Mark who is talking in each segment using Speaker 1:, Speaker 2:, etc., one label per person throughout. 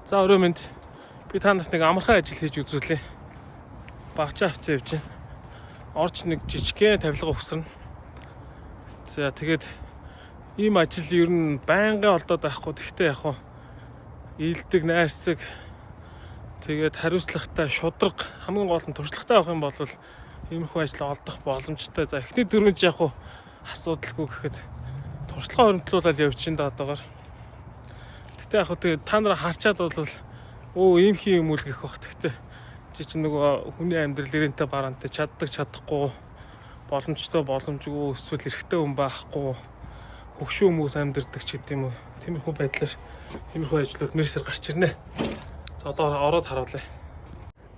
Speaker 1: За өрөө минь би танаас нэг амархан ажил хийж үзүүлээ. Багчаа авцсан явж байна. Орч нэг жижигхэн тавилга өгсөрнө. За тэгээд ийм ажил ер нь байнга олдоод байхгүй. Тэгтээ яг хуу ийдэг, найрсаг тэгээд хариуцлагатай, шударга хамгийн гол нь туршлагатай авах юм бол иймэрхүү ажил олдох боломжтой. За эхний дөрвөн яг хуу асуудалгүй гэхэд туршлага хөрөнгөлүүлээд явж чинь одоогоор. Тэгтээ яг хуу тэгээд та нараа харчаад бол ийм хий юм үл гэх бах. Тэгтээ чи чинь нөгөө хүний амьдрал ирэнтэй бараантай чаддаг чадахгүй боломжтой боломжгүй эсвэл эрэгтэй хүн байхгүй хөгшин хүмүүс амьдардаг ч гэдэм үү. Тиймэрхүү байдлаар тиймэрхүү ажлууд мэрсээр гарч ирнэ. За одоо ороод харуулъя.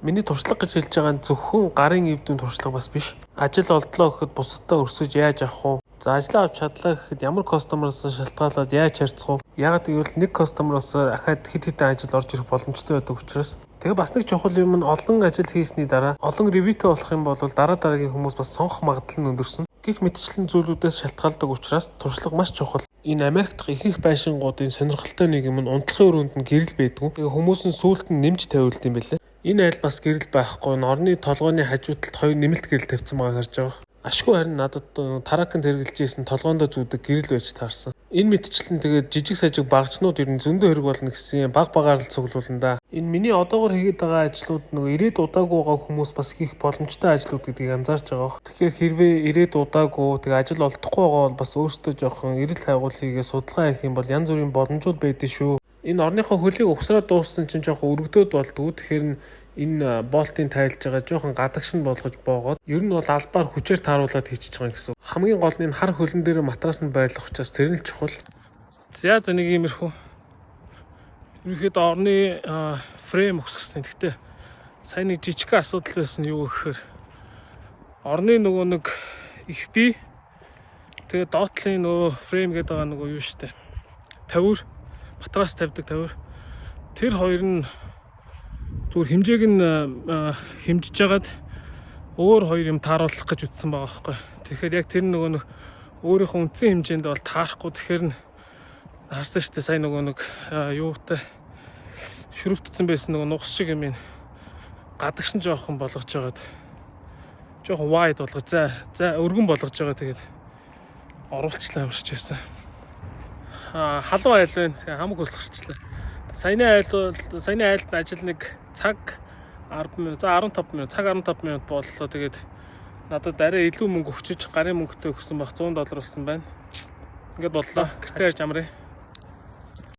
Speaker 1: Миний туршлага гэж хэлж байгаа нь зөвхөн гарын эвдийн туршлага бас биш. Ажил олдлоо гэхэд бусадтай өрсөж яаж авах вэ? За ажлаа авч чадлаа гэхэд ямар кастомероос шалтгаалаад яаж харьцах вэ? Яагаад гэвэл нэг кастомероос ахаад хэд хэдэн ажил орж ирэх боломжтой байдаг учраас. Тэгээ бас нэг чухал юм нь олон ажил хийсний дараа олон ревьютэй болох юм бол дараагийн хүмүүс бас сонгох магадлал нь өндөрсөн. Гэх мэтчлэн зүйлүүдээс шалтгаалдаг учраас туршлага маш чухал. Энэ Америк дахь ихэнх байшингуудын сонирхолтой нэг юм нь унтлахын өрөөнд нь гэрэл байдгүй. Тэгээ хүмүүс нь сүүлд нь нэмж тавиулд юм байлээ. Энэ айл бас гэрэл байхгүй. Орны толгойн хажууд талд хоёр нэмэлт гэрэл тавьсан байгааг харж байгаа. Ашгүй харин надад тараканд хэрглэж ийсэн толгоондоо зүүдэг гэрэл байж таарсан. Энэ мэтчлэн тэгээд жижиг сажиг багжнууд ер нь зөндөө хэрэг болно гэсэн баг багаар л цуглуулна да. Энэ миний одоогор хийгээд байгаа ажлууд нөгөө ирээд удаагүй байгаа хүмүүс бас хийх боломжтой ажлууд гэдгийг анзаарч байгаа. Тэгэхээр хэрвээ ирээд удаагүй тэгээд ажил олдохгүй байгаа бол бас өөртөө жоохон эрэл хайгуул хийгээ судалгаа хийх юм бол янз бүрийн боломжууд байдаг шүү. Энэ орныхоо хөлийг ухсраад дууссан чинь жоохон өргөдөөд болдгоо. Тэгэхээр энэ болтын тайлж байгаа жоохон гадагшин болгож боогоод ер нь бол албаар хүчээр тааруулаад хийчихэж байгаа гэсэн. Хамгийн гол нь энэ хар хөлн дээр матрас нь байрлах учраас тэр нь л чухал. За нэг иймэрхүү. Ерөнхийдөө орны фрейм өгсөн. Гэхдээ сайн нэг жижиг асуудал байсан юу гэхээр орны нөгөө нэг их бий тэгээд доотлын нөгөө фрейм гэдэг байгаа нөгөө юу штэ. Тавир матрас тавьдаг тавир. Тэр хоёр нь зүгээр хэмжээг нь хэмжиж жагаад өөр хоёр юм тааруулах гэж үтсэн байгаа байхгүй. Тэгэхээр яг тэр нөгөө нэг өөрийнхөө үндсэн хэмжээнд бол таарахгүй. Тэгэхээр нь харсан шүү дээ сайн нөгөө нэг юутай шүрвтцсэн байсан нөгөө нугас шиг юм гадагшин жоохон болгож жагаад жоохон wide болгож за өргөн болгож байгаа. Тэгээд оруулчлаа амарч байсан. Халуун айл байна. Хамаг ус гарчлаа. Саяны айлд ажил нэг цаг 10 минут, за 15 минут, цаг 15 минут боллоо. Тэгээд надад арай илүү мөнгө өгчөж гарын мөнгөтэй өгсөн баг $100 болсон байна. Ингээд боллоо. Гэртээ ярьж амраа.